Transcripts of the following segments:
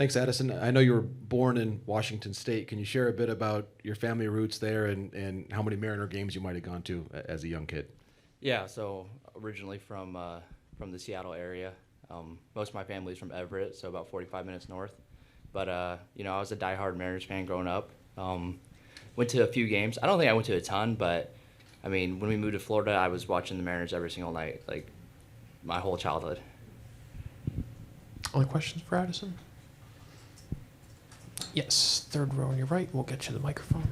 Thanks, Addison. I know you were born in Washington State. Can you share a bit about your family roots there and how many Mariner games you might have gone to as a young kid? Yeah, so originally from the Seattle area. Most of my family's from Everett, so about 45 minutes north. But I was a diehard Mariners fan growing up. Went to a few games. I don't think I went to a ton, but I mean, when we moved to Florida, I was watching the Mariners every single night, like my whole childhood. Other questions for Addison? Yes, third row on your right. We'll get you the microphone.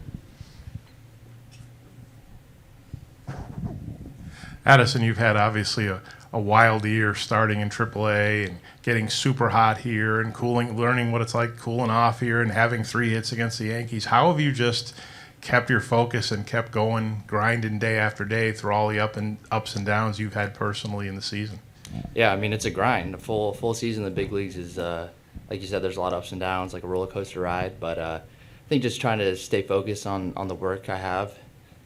Addison, you've had obviously a wild year starting in AAA and getting super hot here and learning what it's like cooling off here and having 3 hits against the Yankees. How have you just kept your focus and kept going, grinding day after day through all the ups and downs you've had personally in the season? Yeah, I mean, it's a grind. A full season in the big leagues is, like you said, there's a lot of ups and downs, like a roller coaster ride. But I think just trying to stay focused on the work I have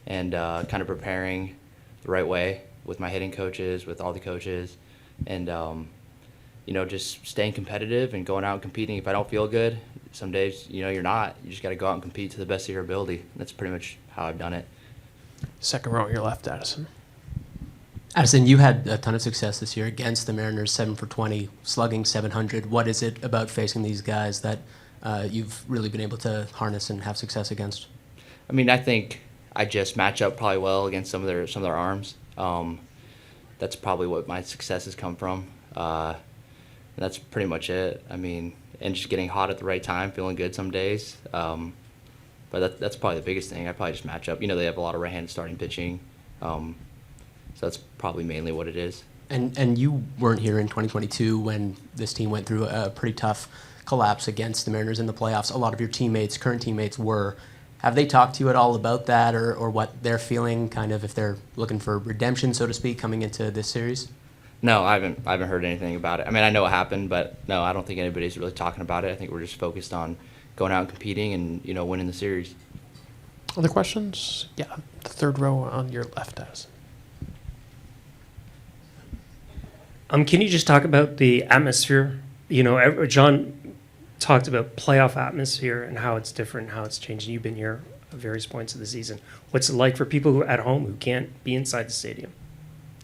and kind of preparing the right way with my hitting coaches, with all the coaches, and just staying competitive and going out and competing. If I don't feel good, some days you're not. You just got to go out and compete to the best of your ability. That's pretty much how I've done it. Second row on your left, Addison. Addison, you had a ton of success this year against the Mariners, 7 for 20, slugging 700. What is it about facing these guys that you've really been able to harness and have success against? I mean, I think I just match up probably well against some of their arms. That's probably what my success has come from. That's pretty much it. I mean, and just getting hot at the right time, feeling good some days. But that's probably the biggest thing. I probably just match up. They have a lot of right-handed starting pitching. So that's probably mainly what it is. And you weren't here in 2022 when this team went through a pretty tough collapse against the Mariners in the playoffs. A lot of your teammates, current teammates, were. Have they talked to you at all about that or what they're feeling, kind of if they're looking for redemption, so to speak, coming into this series? No, I haven't heard anything about it. I mean, I know it happened, but no, I don't think anybody's really talking about it. I think we're just focused on going out and competing and, winning the series. Other questions? Yeah, the third row on your left, Addison. Can you just talk about the atmosphere? John talked about playoff atmosphere and how it's different, how it's changing. You've been here at various points of the season. What's it like for people who are at home who can't be inside the stadium?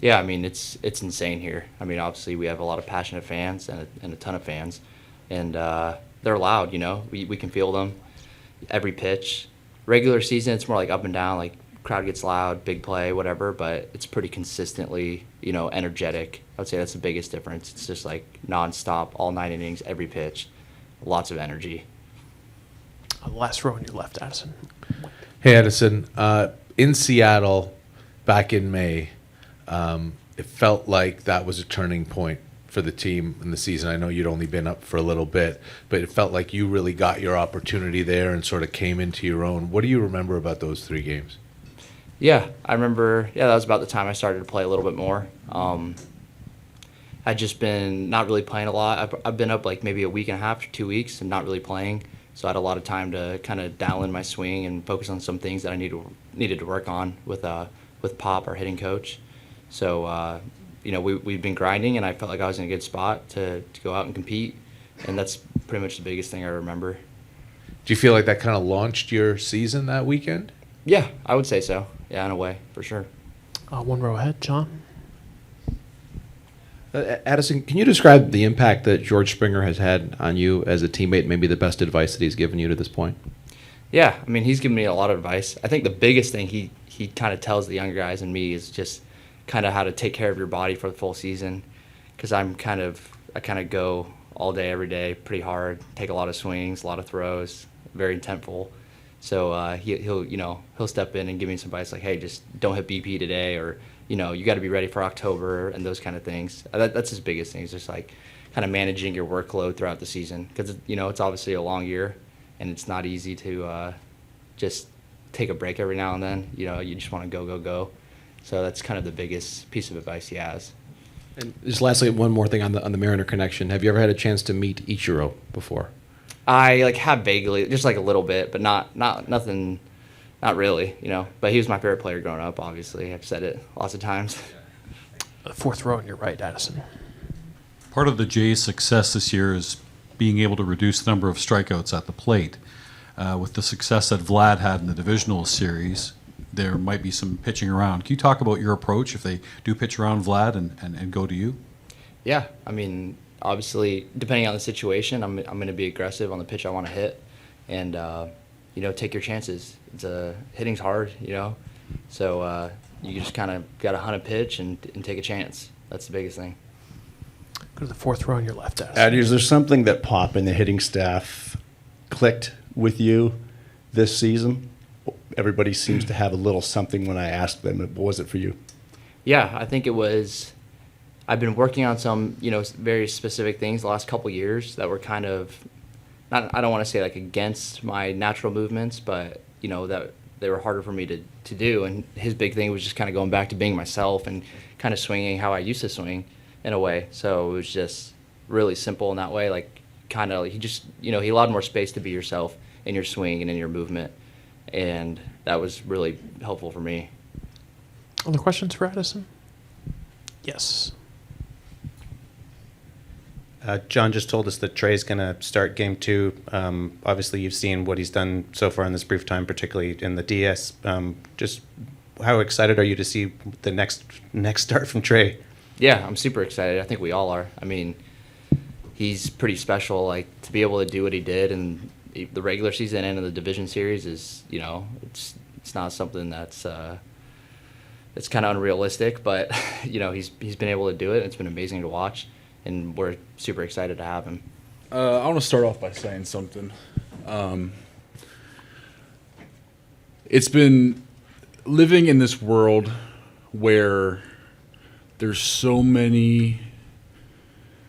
Yeah, I mean, it's insane here. I mean, obviously we have a lot of passionate fans and a ton of fans, and they're loud. We can feel them every pitch. Regular season, it's more like up and down, like crowd gets loud, big play, whatever, but it's pretty consistently, energetic. I would say that's the biggest difference. It's just like nonstop, all 9 innings, every pitch, lots of energy. Last row on your left, Addison. Hey, Addison. In Seattle, back in May, it felt like that was a turning point for the team in the season. I know you'd only been up for a little bit, but it felt like you really got your opportunity there and sort of came into your own. What do you remember about those 3 games? Yeah, I remember. Yeah, that was about the time I started to play a little bit more. I'd just been not really playing a lot. I've been up like maybe a week and a half to 2 weeks and not really playing. So I had a lot of time to kind of dial in my swing and focus on some things that I needed to work on with Pop, our hitting coach. So we've been grinding, and I felt like I was in a good spot to go out and compete, and that's pretty much the biggest thing I remember. Do you feel like that kind of launched your season that weekend? Yeah, I would say so. Yeah, in a way, for sure. One row ahead, John. Addison, can you describe the impact that George Springer has had on you as a teammate, maybe the best advice that he's given you to this point? Yeah, I mean, he's given me a lot of advice. I think the biggest thing he kind of tells the younger guys and me is just kind of how to take care of your body for the full season, because I kind of go all day, every day, pretty hard, take a lot of swings, a lot of throws, very intentful. So he'll step in and give me some advice like, hey, just don't hit BP today, or you got to be ready for October and those kind of things. That's his biggest thing, is just like kind of managing your workload throughout the season, because it's obviously a long year and it's not easy to just take a break every now and then. You just want to go. So that's kind of the biggest piece of advice he has. And just lastly, one more thing on the Mariner connection. Have you ever had a chance to meet Ichiro before? I have vaguely, just like a little bit, but not nothing, not really, But he was my favorite player growing up, obviously. I've said it lots of times. Fourth row on your right, Addison. Part of the Jays' success this year is being able to reduce the number of strikeouts at the plate. With the success that Vlad had in the divisional series, there might be some pitching around. Can you talk about your approach if they do pitch around Vlad and go to you? Yeah, I mean, obviously, depending on the situation, I'm going to be aggressive on the pitch I want to hit, and take your chances. Hitting's hard, so you just kind of got to hunt a pitch and take a chance. That's the biggest thing. Go to the fourth row on your left, Addison. Addy, is there something that Pop and the hitting staff clicked with you this season? Everybody seems to have a little something when I asked them. What was it for you? Yeah, I think it was. I've been working on some, very specific things the last couple years that were kind of, I don't want to say like against my natural movements, but that they were harder for me to do. And his big thing was just kind of going back to being myself and kind of swinging how I used to swing in a way. So it was just really simple in that way. Like he allowed more space to be yourself in your swing and in your movement. And that was really helpful for me. Other questions for Addison? Yes. John just told us that Trey's going to start game 2. Obviously, you've seen what he's done so far in this brief time, particularly in the DS. Just how excited are you to see the next start from Trey? Yeah, I'm super excited. I think we all are. I mean, he's pretty special. Like, to be able to do what he did in the regular season and in the division series is, it's not something that's it's kind of unrealistic. But he's been able to do it. And it's been amazing to watch, and we're super excited to have him. I want to start off by saying something. It's been living in this world where there's so many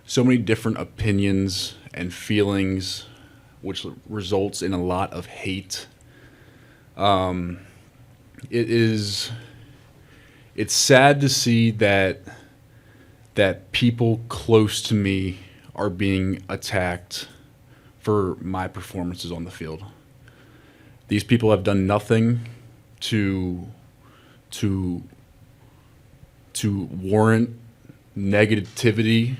different opinions and feelings, which results in a lot of hate. It's sad to see that people close to me are being attacked for my performances on the field. These people have done nothing to warrant negativity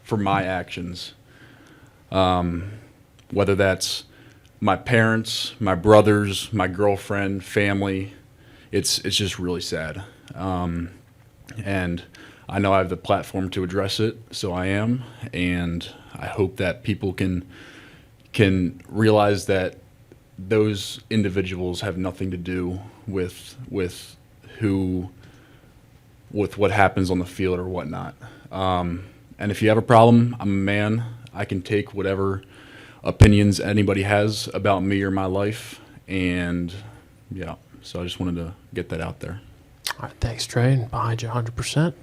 for my actions. Whether that's my parents, my brothers, my girlfriend, family, it's just really sad. And I know I have the platform to address it, so I am, and I hope that people can realize that those individuals have nothing to do with what happens on the field or whatnot. And if you have a problem, I'm a man. I can take whatever opinions anybody has about me or my life, and yeah, so I just wanted to get that out there. All right, thanks, Trey, and behind you 100%.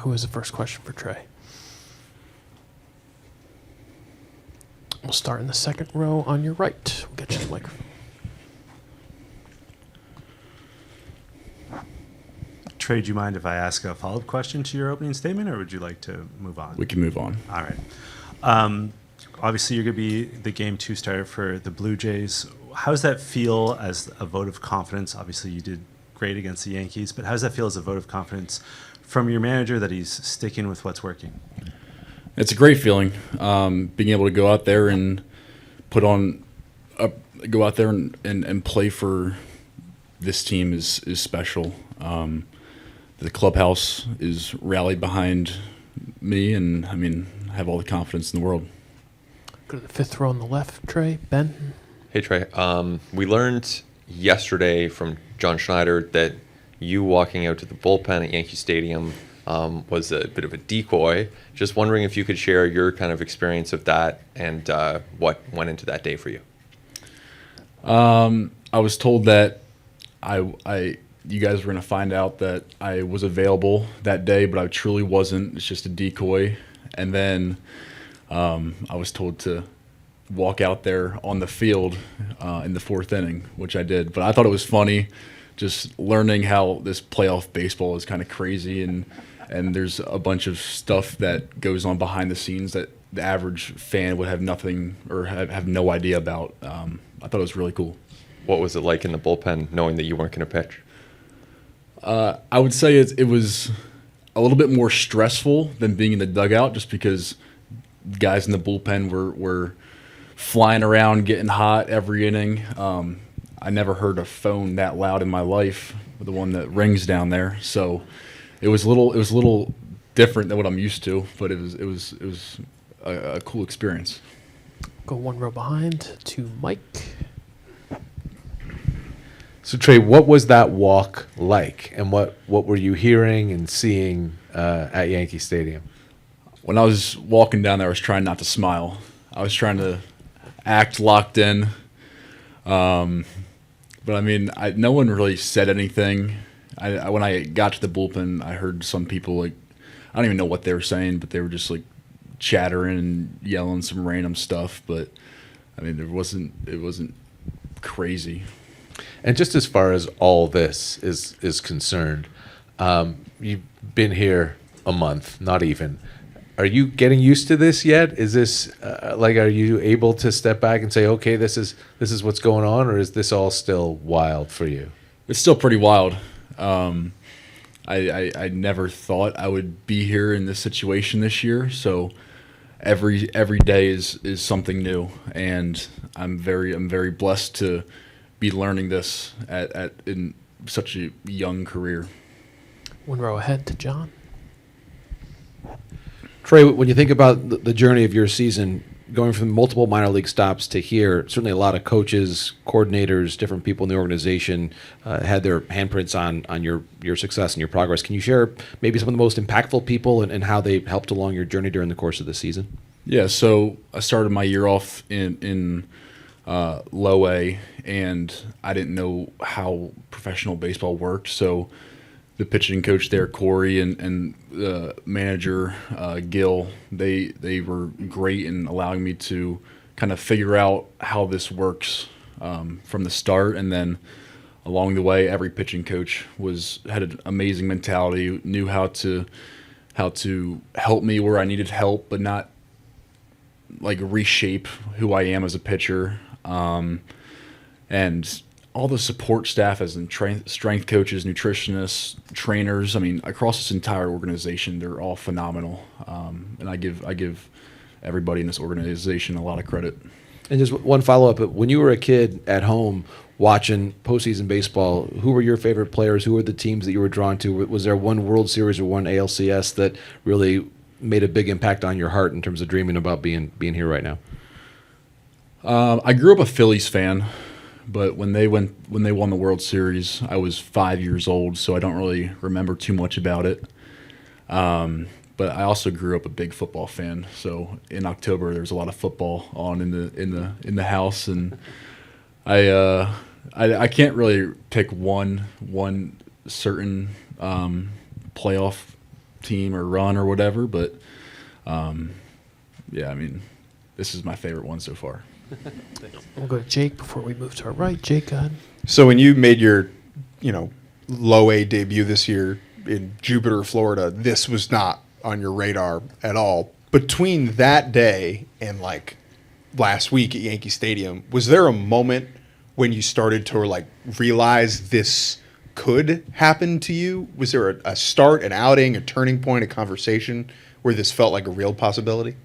Who has the first question for Trey? We'll start in the second row on your right. We'll get you the microphone. Trey, do you mind if I ask a follow-up question to your opening statement, or would you like to move on? We can move on. All right. Obviously, you're going to be the Game 2 starter for the Blue Jays. How does that feel as a vote of confidence? Obviously, you did great against the Yankees, but how does that feel as a vote of confidence from your manager that he's sticking with what's working? It's a great feeling, being able to go out there and go out there and play for this team is special. The clubhouse is rallied behind me, and I have all the confidence in the world. Go to the fifth row on the left, Trey. Ben? Hey, Trey. We learned yesterday from John Schneider that you walking out to the bullpen at Yankee Stadium was a bit of a decoy. Just wondering if you could share your kind of experience of that and what went into that day for you. I was told that you guys were going to find out that I was available that day, but I truly wasn't. It's just a decoy. And then I was told to walk out there on the field in the fourth inning, which I did. But I thought it was funny just learning how this playoff baseball is kind of crazy, and there's a bunch of stuff that goes on behind the scenes that the average fan would have nothing or have no idea about. I thought it was really cool. What was it like in the bullpen knowing that you weren't going to pitch? I would say it was a little bit more stressful than being in the dugout, just because guys in the bullpen were flying around, getting hot every inning. I never heard a phone that loud in my life, the one that rings down there. So it was a little different than what I'm used to, but it was a cool experience. Go one row behind to Mike. So Trey, what was that walk like, and what were you hearing and seeing at Yankee Stadium? When I was walking down there, I was trying not to smile. I was trying to act locked in. But I mean, no one really said anything. When I got to the bullpen, I heard some people, like, I don't even know what they were saying, but they were just like chattering and yelling some random stuff. But I mean, it wasn't crazy. And just as far as all this is concerned, you've been here a month, not even. Are you getting used to this yet? Is this are you able to step back and say, okay, this is what's going on, or is this all still wild for you? It's still pretty wild. I never thought I would be here in this situation this year, so every day is something new, and I'm very blessed to be learning this in such a young career. One row ahead to John. Trey, when you think about the journey of your season, going from multiple minor league stops to here, certainly a lot of coaches, coordinators, different people in the organization had their handprints on your success and your progress. Can you share maybe some of the most impactful people and how they helped along your journey during the course of the season? Yeah, so I started my year off in low A, and I didn't know how professional baseball worked, so the pitching coach there, Corey, and the manager, Gil, they were great in allowing me to kind of figure out how this works from the start. And then along the way, every pitching coach had an amazing mentality, knew how to help me where I needed help, but not like reshape who I am as a pitcher. And all the support staff, as in strength coaches, nutritionists, trainers, I mean, across this entire organization, they're all phenomenal. And I give everybody in this organization a lot of credit. And just one follow-up. When you were a kid at home watching postseason baseball, who were your favorite players? Who were the teams that you were drawn to? Was there one World Series or one ALCS that really made a big impact on your heart in terms of dreaming about being here right now? I grew up a Phillies fan. But when they won the World Series, I was 5 years old, so I don't really remember too much about it. But I also grew up a big football fan. So in October, there was a lot of football on in the house, and I can't really pick one certain playoff team or run or whatever. But yeah, I mean, this is my favorite one so far. We'll go to Jake before we move to our right. Jake, go ahead. So when you made your, low A debut this year in Jupiter, Florida, this was not on your radar at all. Between that day and last week at Yankee Stadium, was there a moment when you started to realize this could happen to you? Was there a start, an outing, a turning point, a conversation where this felt like a real possibility?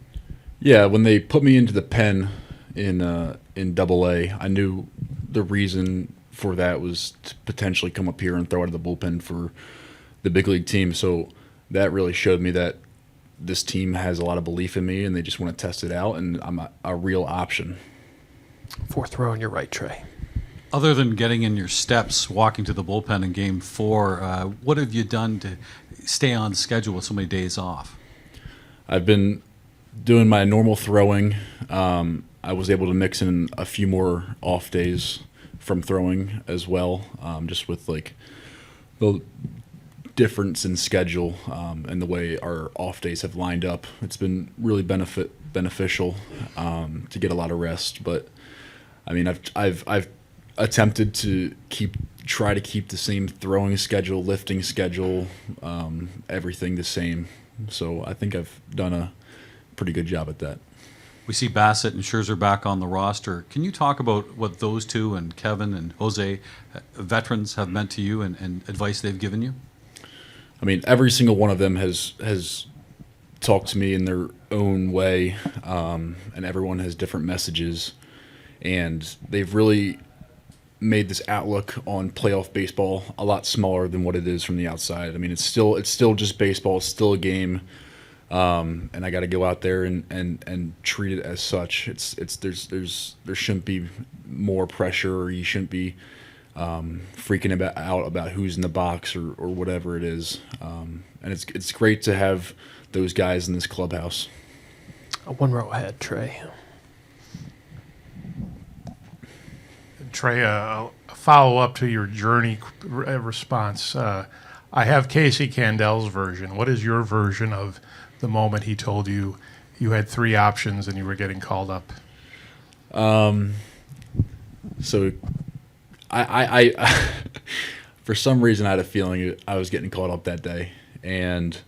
Yeah, when they put me into the pen in Double A, I knew the reason for that was to potentially come up here and throw out of the bullpen for the big league team. So that really showed me that this team has a lot of belief in me, and they just want to test it out, and I'm a real option. Fourth row on your right, Trey. Other than getting in your steps, walking to the bullpen in Game 4, what have you done to stay on schedule with so many days off? I've been doing my normal throwing. I was able to mix in a few more off days from throwing as well, just with the difference in schedule and the way our off days have lined up. It's been really beneficial to get a lot of rest. But I mean, I've attempted to try to keep the same throwing schedule, lifting schedule, everything the same. So I think I've done a pretty good job at that. We see Bassett and Scherzer back on the roster. Can you talk about what those two and Kevin and Jose, veterans, have meant to you and advice they've given you? I mean, every single one of them has talk to me in their own way, and everyone has different messages. And they've really made this outlook on playoff baseball a lot smaller than what it is from the outside. I mean, it's still just baseball. It's still a game, and I got to go out there and treat it as such. There shouldn't be more pressure, or you shouldn't be freaking out about who's in the box or whatever it is. And it's great to have those guys in this clubhouse. One row ahead, Trey. Trey, a follow-up to your journey response. I have Casey Candel's version. What is your version of the moment he told you you had 3 options and you were getting called up? So I for some reason I had a feeling I was getting called up that day, and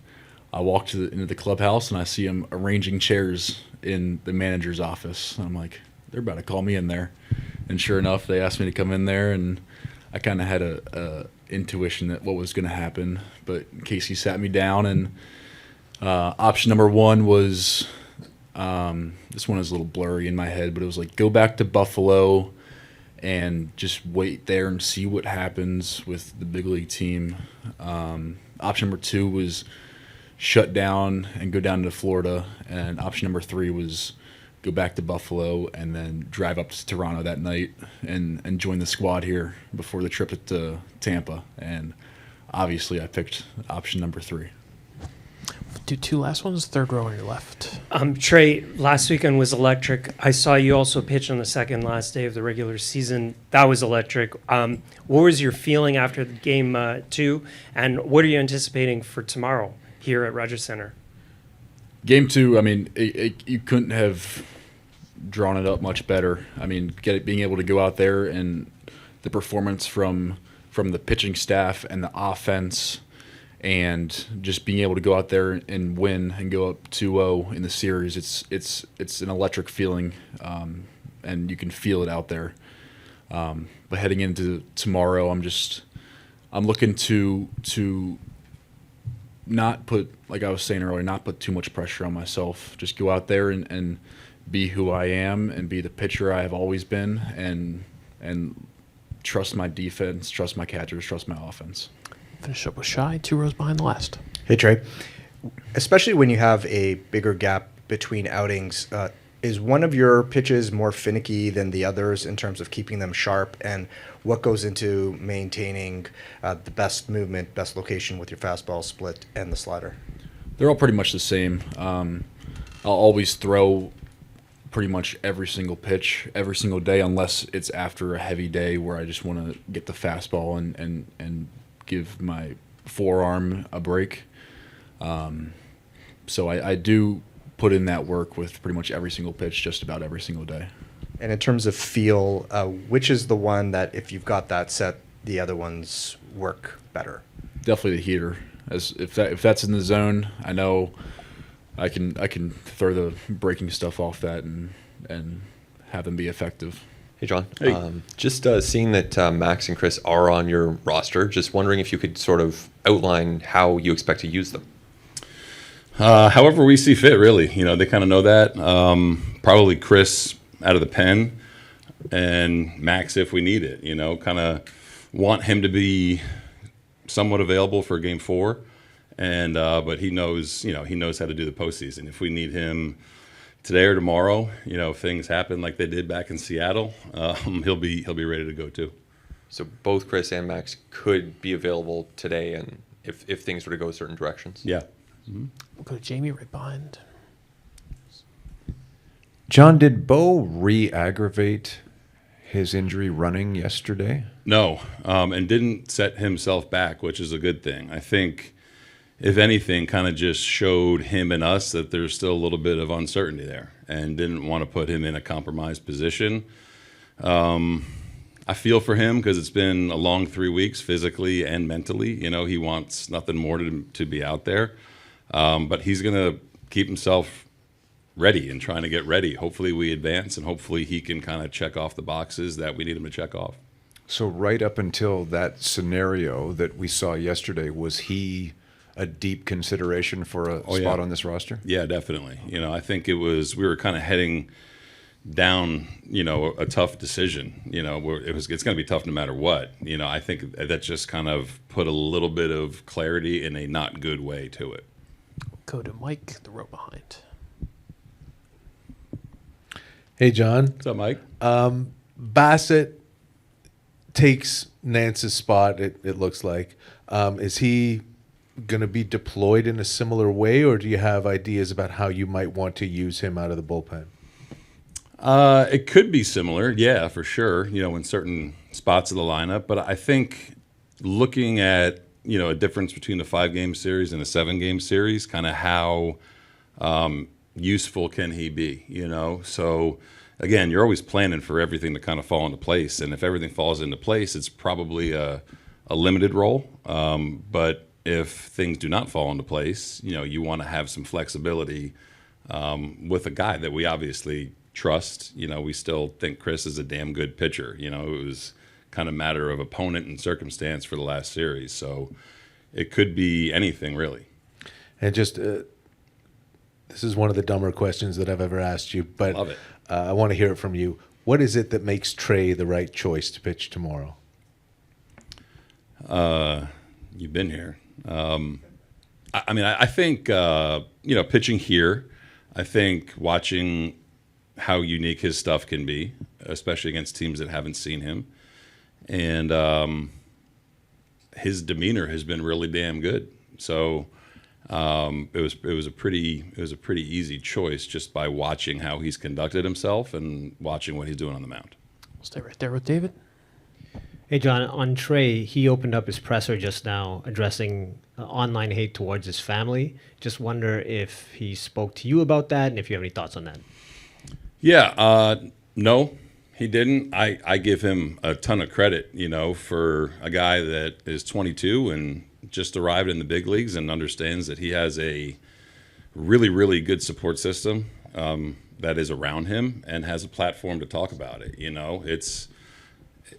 I walked into the clubhouse and I see him arranging chairs in the manager's office. And I'm like, they're about to call me in there. And sure enough, they asked me to come in there, and I kind of had a intuition that what was going to happen. But Casey sat me down, and option number 1 was, this one is a little blurry in my head, but it was like, go back to Buffalo and just wait there and see what happens with the big league team. Option number 2 was shut down and go down to Florida. And option number 3 was go back to Buffalo and then drive up to Toronto that night and join the squad here before the trip to Tampa. And obviously I picked option number 3. Do 2 last ones, third row on your left. Trey, last weekend was electric. I saw you also pitch on the second last day of the regular season. That was electric. What was your feeling after the game 2, and what are you anticipating for tomorrow here at Rogers Center? Game 2, I mean, you couldn't have drawn it up much better. I mean, being able to go out there and the performance from the pitching staff and the offense, and just being able to go out there and win and go up 2-0 in the series, it's an electric feeling, and you can feel it out there. But heading into tomorrow, I'm looking to not put, like I was saying earlier, not put too much pressure on myself. Just go out there and be who I am and be the pitcher I have always been, and trust my defense, trust my catchers, trust my offense. Finish up with Shy, 2 rows behind the last. Hey, Trey. Especially when you have a bigger gap between outings, is one of your pitches more finicky than the others in terms of keeping them sharp? And what goes into maintaining the best movement, best location with your fastball, split, and the slider? They're all pretty much the same. I'll always throw pretty much every single pitch every single day, unless it's after a heavy day where I just want to get the fastball and give my forearm a break. So I do put in that work with pretty much every single pitch, just about every single day. And in terms of feel, which is the one that if you've got that set, the other ones work better? Definitely the heater. If that's in the zone, I know I can throw the breaking stuff off that and have them be effective. Hey, John. Hey. Just seeing that Max and Chris are on your roster, just wondering if you could sort of outline how you expect to use them. However we see fit, really. They kind of know that. Probably Chris out of the pen, and Max if we need it. Kind of want him to be somewhat available for Game 4, and but he knows how to do the postseason. If we need him today or tomorrow, if things happen like they did back in Seattle, he'll be ready to go too. So both Chris and Max could be available today, and if things were to go certain directions. Yeah. We'll go to Jamie right behind. John, did Bo re-aggravate his injury running yesterday? No, and didn't set himself back, which is a good thing. I think, if anything, kind of just showed him and us that there's still a little bit of uncertainty there, and didn't want to put him in a compromised position. I feel for him because it's been a long 3 weeks physically and mentally. He wants nothing more to be out there. But he's going to keep himself ready and trying to get ready. Hopefully we advance, and hopefully he can kind of check off the boxes that we need him to check off. So right up until that scenario that we saw yesterday, was he a deep consideration for a Oh, spot yeah. on this roster? Yeah, definitely. I think we were kind of heading down, a tough decision. Where it's going to be tough no matter what. I think that just kind of put a little bit of clarity in a not good way to it. Go to Mike, the row behind. Hey, John. What's up, Mike? Bassett takes Nance's spot, it looks like. Is he going to be deployed in a similar way, or do you have ideas about how you might want to use him out of the bullpen? It could be similar, yeah, for sure, in certain spots of the lineup. But I think looking at, a difference between the 5-game series and a 7-game series, kind of how useful can he be, So, again, you're always planning for everything to kind of fall into place. And if everything falls into place, it's probably a limited role. But if things do not fall into place, you want to have some flexibility with a guy that we obviously trust. We still think Chris is a damn good pitcher. It was kind of matter of opponent and circumstance for the last series. So it could be anything, really. And just, this is one of the dumber questions that I've ever asked you, but Love it. I want to hear it from you. What is it that makes Trey the right choice to pitch tomorrow? You've been here. I think, pitching here, I think watching how unique his stuff can be, especially against teams that haven't seen him. And his demeanor has been really damn good. So it was a pretty easy choice just by watching how he's conducted himself and watching what he's doing on the mound. We'll stay right there with David. Hey, John, on Trey, he opened up his presser just now addressing online hate towards his family. Just wonder if he spoke to you about that and if you have any thoughts on that. Yeah, no, he didn't. I give him a ton of credit, for a guy that is 22 and just arrived in the big leagues and understands that he has a really, really good support system that is around him and has a platform to talk about it.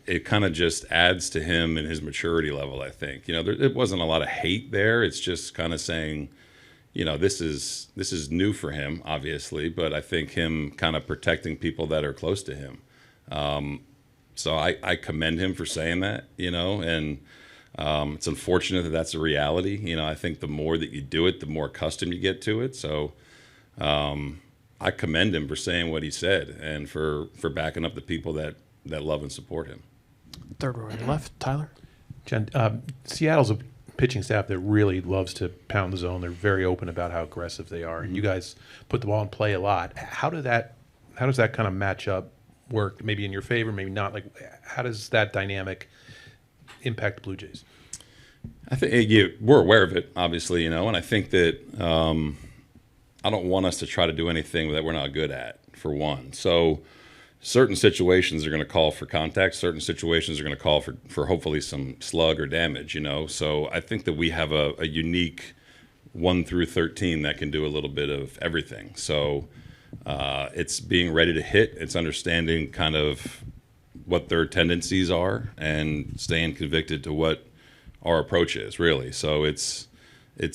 It kind of just adds to him and his maturity level, I think. There wasn't a lot of hate there. It's just kind of saying, this is new for him, obviously, but I think him kind of protecting people that are close to him. So I commend him for saying that, and it's unfortunate that that's a reality. I think the more that you do it, the more accustomed you get to it. So I commend him for saying what he said and for backing up the people that love and support him. Third row on your left, Tyler. John, Seattle's a pitching staff that really loves to pound the zone. They're very open about how aggressive they are, and you guys put the ball in play a lot. How does that kind of match up work? Maybe in your favor, maybe not. Like, how does that dynamic impact the Blue Jays? I think we're aware of it, obviously, and I think that I don't want us to try to do anything that we're not good at, for one. So certain situations are going to call for contact. Certain situations are going to call for hopefully some slug or damage, So I think that we have a unique 1 through 13 that can do a little bit of everything. So it's being ready to hit. It's understanding kind of what their tendencies are and staying convicted to what our approach is, really. So it's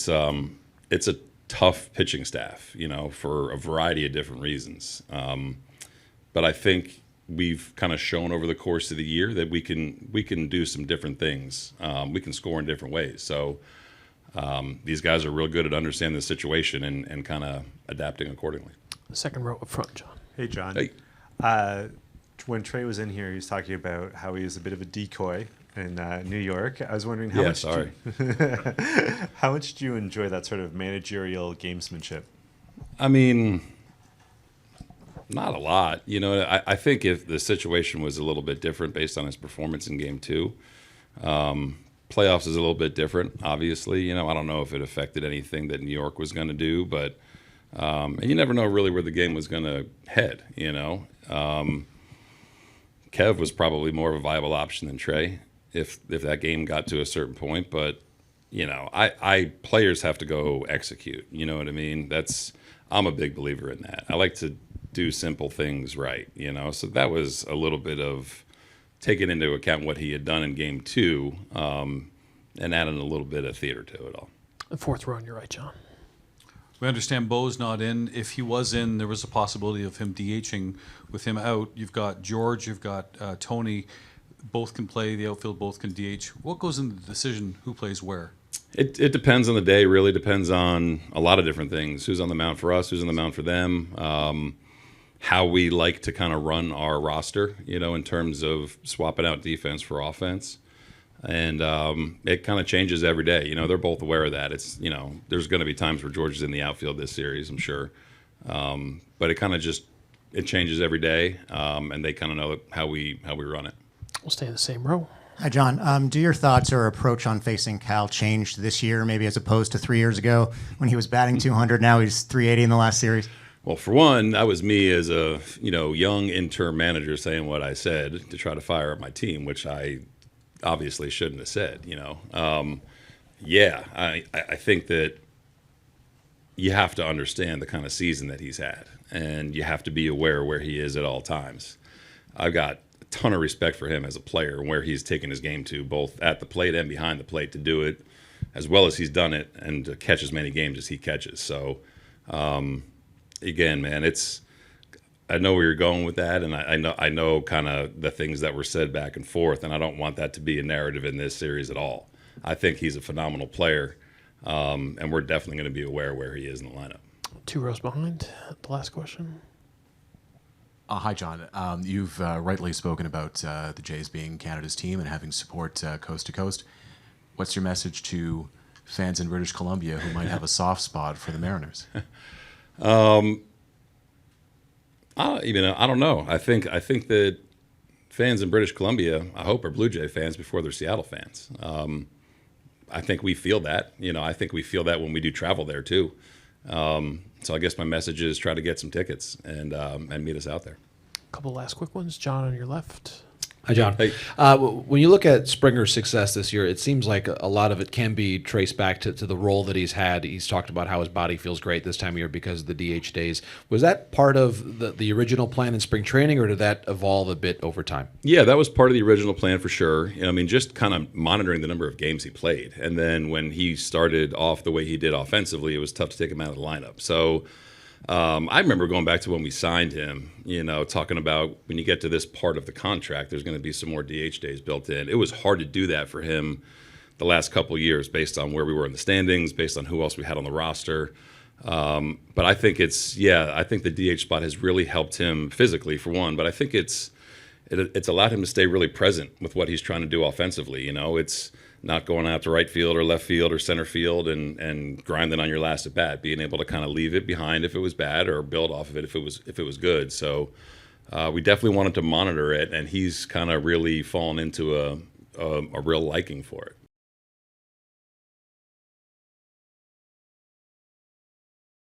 a tough pitching staff, for a variety of different reasons. But I think we've kind of shown over the course of the year that we can do some different things. We can score in different ways. So these guys are real good at understanding the situation and kind of adapting accordingly. The second row up front, John. Hey, John. Hey. When Trey was in here, he was talking about how he was a bit of a decoy in New York. I was wondering how much do you enjoy that sort of managerial gamesmanship? I mean, not a lot. I think if the situation was a little bit different based on his performance in Game 2, playoffs is a little bit different, obviously. I don't know if it affected anything that New York was going to do, but and you never know really where the game was going to head, Kev was probably more of a viable option than Trey if that game got to a certain point, but players have to go execute. You know what I mean? I'm a big believer in that. I like to do simple things right, So that was a little bit of taking into account what he had done in Game 2 and adding a little bit of theater to it all. The fourth row on your right, John. We understand Bo's not in. If he was in, there was a possibility of him DHing. With him out, you've got George, you've got Tony. Both can play the outfield, both can DH. What goes into the decision who plays where? It depends on the day, really depends on a lot of different things. Who's on the mound for us, who's on the mound for them, how we like to kind of run our roster, in terms of swapping out defense for offense. And it kind of changes every day. They're both aware of that. It's, there's going to be times where George is in the outfield this series, I'm sure. But it kind of it changes every day, and they kind of know how we run it. We'll stay in the same row. Hi, John. Do your thoughts or approach on facing Cal change this year, maybe as opposed to 3 years ago when he was batting 200? Now he's 380 in the last series. Well, for one, that was me as a young interim manager saying what I said to try to fire up my team, which I obviously shouldn't have said. I think that you have to understand the kind of season that he's had, and you have to be aware where he is at all times. I've got a ton of respect for him as a player and where he's taken his game to, both at the plate and behind the plate, to do it as well as he's done it and to catch as many games as he catches. So, again, man, I know where you're going with that, and I know kind of the things that were said back and forth, and I don't want that to be a narrative in this series at all. I think he's a phenomenal player, and we're definitely going to be aware where he is in the lineup. 2 rows behind. The last question. Hi, John. You've rightly spoken about the Jays being Canada's team and having support coast to coast. What's your message to fans in British Columbia who might have a soft spot for the Mariners? I don't know. I think that fans in British Columbia, I hope, are Blue Jay fans before they're Seattle fans. I think we feel that. I think we feel that when we do travel there too. So I guess my message is try to get some tickets and meet us out there. A couple last quick ones. John on your left. Hi, John. Hey. When you look at Springer's success this year, it seems like a lot of it can be traced back to the role that he's had. He's talked about how his body feels great this time of year because of the DH days. Was that part of the original plan in spring training, or did that evolve a bit over time? Yeah, that was part of the original plan for sure. Just kind of monitoring the number of games he played. And then when he started off the way he did offensively, it was tough to take him out of the lineup. So I remember going back to when we signed him, talking about when you get to this part of the contract, there's going to be some more DH days built in. It was hard to do that for him the last couple of years based on where we were in the standings, based on who else we had on the roster. But I think I think the DH spot has really helped him physically, for one, but I think it's allowed him to stay really present with what he's trying to do offensively. It's not going out to right field or left field or center field and grinding on your last at bat, being able to kind of leave it behind if it was bad or build off of it if it was good. So we definitely wanted to monitor it, and he's kind of really fallen into a real liking for it.